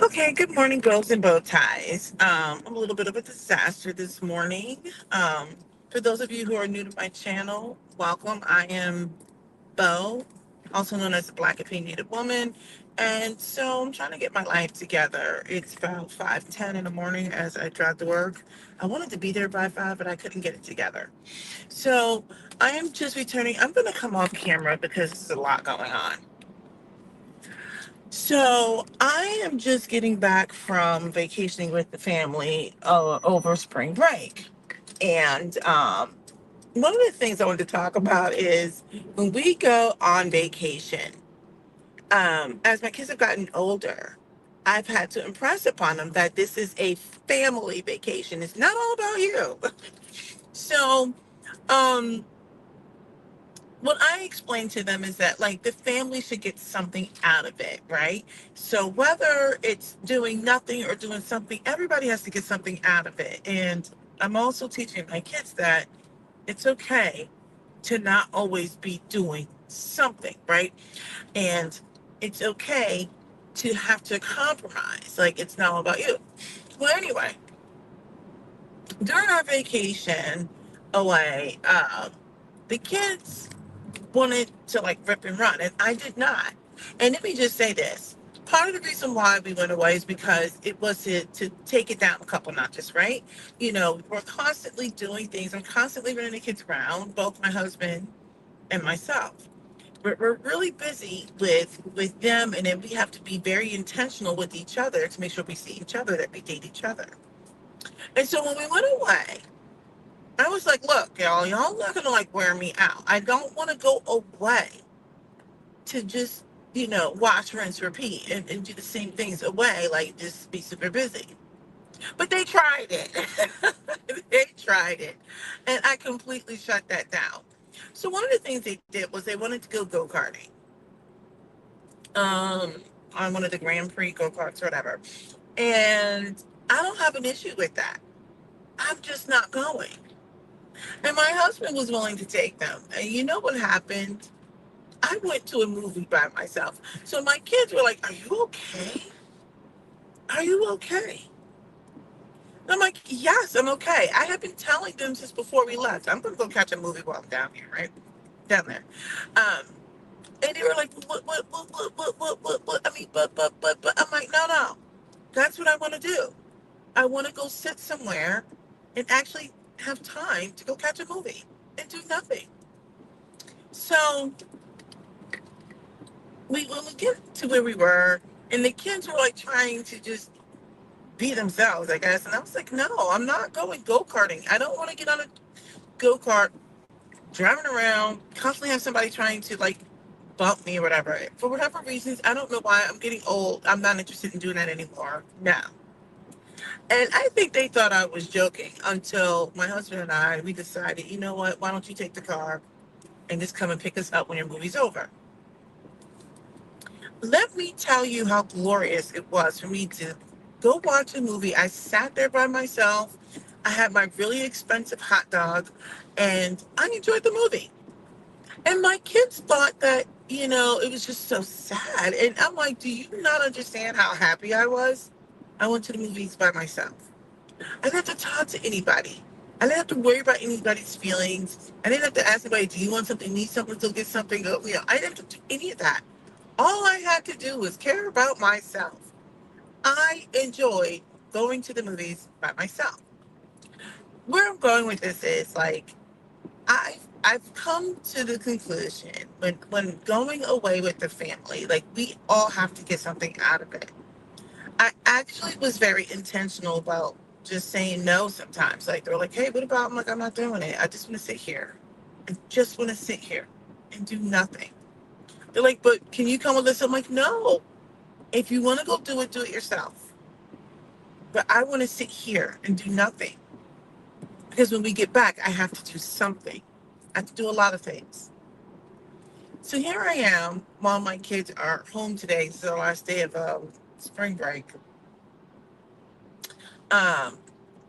Okay, good morning, girls in bow ties. I'm a little bit of a disaster this morning. Um, for those of you who are new to my channel, welcome. I am Bo, also known as the Black Opinionated Woman. And so I'm trying to get my life together. It's about 5:10 in the morning as I drive to work. I wanted to be there by 5, but I couldn't get it together. So I am just returning. I'm going to come off camera because there's a lot going on. So I am just getting back from vacationing with the family over spring break. And one of the things I wanted to talk about is when we go on vacation, as my kids have gotten older, I've had to impress upon them that this is a family vacation. It's not all about you. So, um, what I explain to them is that like the family should get something out of it, right? So whether it's doing nothing or doing something, everybody has to get something out of it. And I'm also teaching my kids that it's okay to not always be doing something, right? And it's okay to have to compromise. Like it's not all about you. Well, anyway, during our vacation away, the kids wanted to like rip and run, and I did not. And let me just say this. Part of the reason why we went away is because it was to take it down a couple notches, right? You know, we're constantly doing things. I'm constantly running the kids around, both my husband and myself. We're really busy with them, and then we have to be very intentional with each other to make sure we see each other, that we date each other. And so when we went away, I was like, look, y'all not gonna like wear me out. I don't want to go away to just, watch, rinse, repeat and do the same things away, like just be super busy. But they tried it. They tried it. And I completely shut that down. So one of the things they did was they wanted to go karting. Um, on one of the Grand Prix go karts or whatever. And I don't have an issue with that. I'm just not going. And my husband was willing to take them. And you know what happened? I went to a movie by myself. So my kids were like, "Are you okay? Are you okay?" And I'm like, "Yes, I'm okay." I have been telling them since before we left, I'm going to go catch a movie while I'm down here, right? Down there. Um, and they were like, what? I mean, but. I'm like, no. That's what I want to do. I want to go sit somewhere and actually have time to go catch a movie and do nothing. So when we get to where we were, and the kids were like trying to just be themselves, I guess. And I was like, no, I'm not going go karting. I don't want to get on a go kart, driving around, constantly have somebody trying to like bump me or whatever. For whatever reasons, I don't know why. I'm getting old. I'm not interested in doing that anymore. No. And I think they thought I was joking until my husband and we decided, you know what? Why don't you take the car and just come and pick us up when your movie's over? Let me tell you how glorious it was for me to go watch a movie. I sat there by myself. I had my really expensive hot dog and I enjoyed the movie. And my kids thought that, it was just so sad. And I'm like, do you not understand how happy I was? I went to the movies by myself. I didn't have to talk to anybody. I didn't have to worry about anybody's feelings. I didn't have to ask anybody, do you want something, need something, to get something? I didn't have to do any of that. All I had to do was care about myself. I enjoyed going to the movies by myself. Where I'm going with this is like I've come to the conclusion when going away with the family, like we all have to get something out of it. I actually was very intentional about just saying no sometimes. Like they're like, hey, what about? I'm like, I'm not doing it. I just want to sit here. I just want to sit here and do nothing. They're like, but can you come with us? I'm like, no. If you want to go do it yourself. But I want to sit here and do nothing. Because when we get back, I have to do something. I have to do a lot of things. So here I am while my kids are home today. It's the last day of spring break. Um,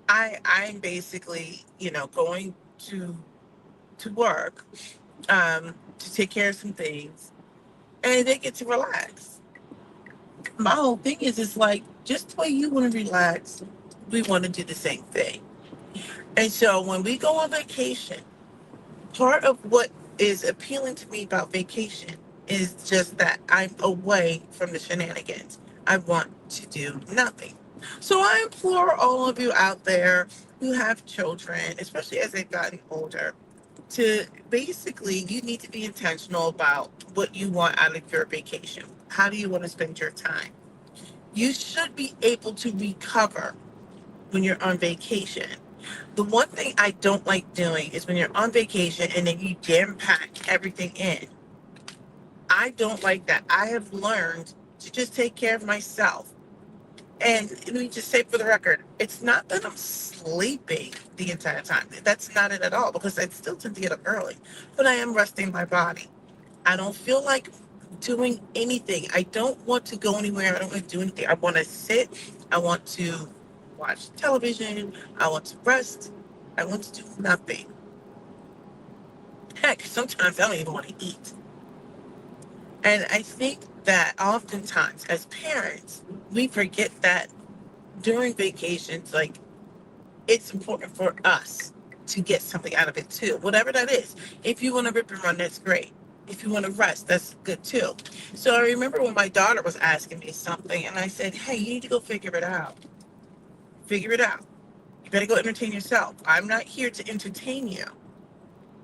I'm basically, going to work to take care of some things, and they get to relax. my whole thing is like just the way you want to relax, we want to do the same thing. And so when we go on vacation, part of what is appealing to me about vacation is just that I'm away from the shenanigans. I want to do nothing. So I implore all of you out there who have children, especially as they've gotten older, to basically, you need to be intentional about what you want out of your vacation. How do you want to spend your time? You should be able to recover when you're on vacation. The one thing I don't like doing is when you're on vacation and then you jam pack everything in. I don't like that. I have learned to just take care of myself. And let me just say for the record, it's not that I'm sleeping the entire time. That's not it at all, because I still tend to get up early. But I am resting my body. I don't feel like doing anything. I don't want to go anywhere. I don't want to do anything. I want to sit. I want to watch television. I want to rest. I want to do nothing. Heck, sometimes I don't even want to eat. And I think that oftentimes as parents, we forget that during vacations, like, it's important for us to get something out of it too, whatever that is. If you want to rip and run, that's great. If you want to rest, that's good too. So I remember when my daughter was asking me something, and I said, hey, you need to go figure it out. Figure it out. You better go entertain yourself. I'm not here to entertain you.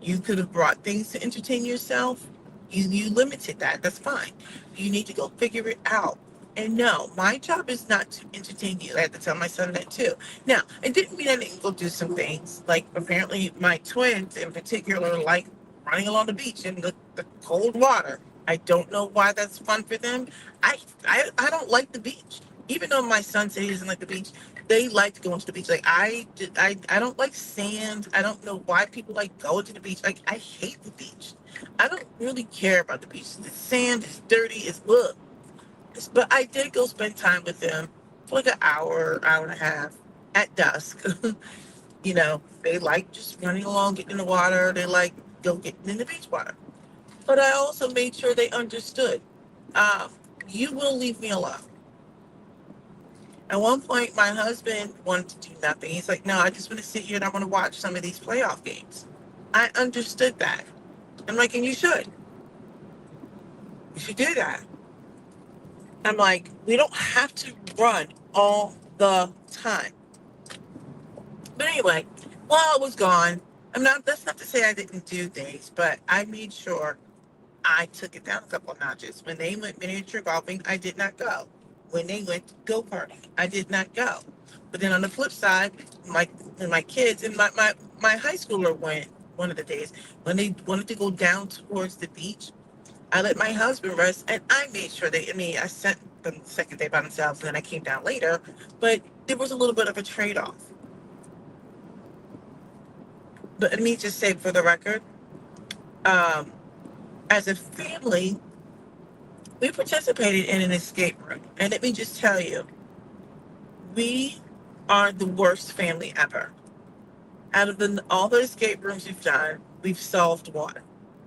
You could have brought things to entertain yourself. You limited that. That's fine. You need to go figure it out. And no, my job is not to entertain you. I had to tell my son that too. Now, it didn't mean I didn't go do some things. Like, apparently my twins in particular like running along the beach in the cold water. I don't know why that's fun for them. I don't like the beach. Even though my son said he doesn't like the beach, they like to go into the beach. Like, I don't like sand. I don't know why people like going to the beach. Like, I hate the beach. I don't really care about the beach. The sand is dirty. It's ugh. But I did go spend time with them for like an hour, hour and a half at dusk. They like just running along, getting in the water. They like go getting in the beach water. But I also made sure they understood. Um, you will leave me alone. At one point, my husband wanted to do nothing. He's like, no, I just want to sit here and I want to watch some of these playoff games. I understood that. I'm like, and you should. You should do that. I'm like, we don't have to run all the time. But anyway, while I was gone, that's not to say I didn't do things, but I made sure I took it down a couple of notches. When they went miniature golfing, I did not go. When they went go-karting, I did not go. But then on the flip side, my kids and my high schooler went one of the days when they wanted to go down towards the beach. I let my husband rest, and I made sure I sent them the second day by themselves, and then I came down later. But there was a little bit of a trade-off. But let me just say for the record, um, as a family, we participated in an escape room. And let me just tell you, we are the worst family ever. Out of all the escape rooms we've done, we've solved one.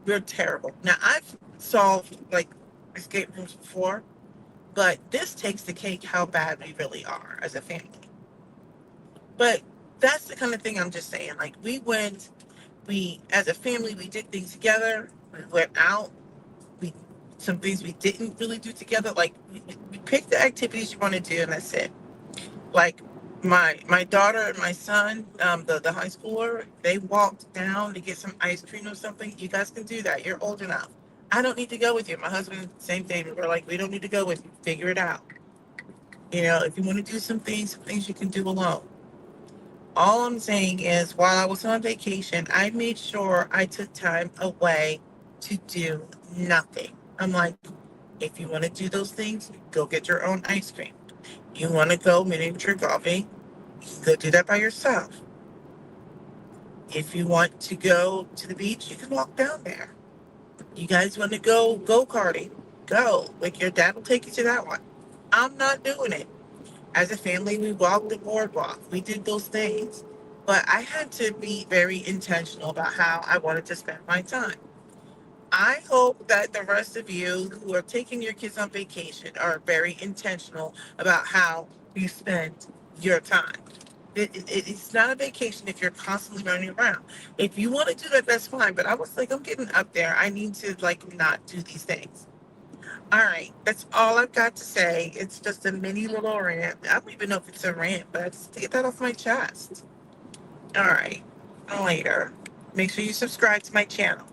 We're terrible. Now, I've solved like escape rooms before, but this takes the cake how bad we really are as a family. But that's the kind of thing I'm just saying. Like, as a family, we did things together. We went out. Some things we didn't really do together. Like, we picked the activities you want to do, and that's it. Like, my daughter and my son, the high schooler, they walked down to get some ice cream or something. You guys can do that. You're old enough. I don't need to go with you. My husband, same thing. We're like, we don't need to go with you. Figure it out. If you want to do some things you can do alone. All I'm saying is, while I was on vacation, I made sure I took time away to do nothing. I'm like, if you want to do those things, go get your own ice cream. You want to go miniature golfing, you can go do that by yourself. If you want to go to the beach, you can walk down there. You guys want to go go-karting, go. Like, your dad will take you to that one. I'm not doing it. As a family, we walked the boardwalk. We did those things. But I had to be very intentional about how I wanted to spend my time. I hope that the rest of you who are taking your kids on vacation are very intentional about how you spend your time. It's not a vacation if you're constantly running around. If you want to do that, that's fine. But I was like, I'm getting up there. I need to like not do these things. All right, that's all I've got to say. It's just a mini little rant. I don't even know if it's a rant, but I just to get that off my chest. All right, later. Make sure you subscribe to my channel.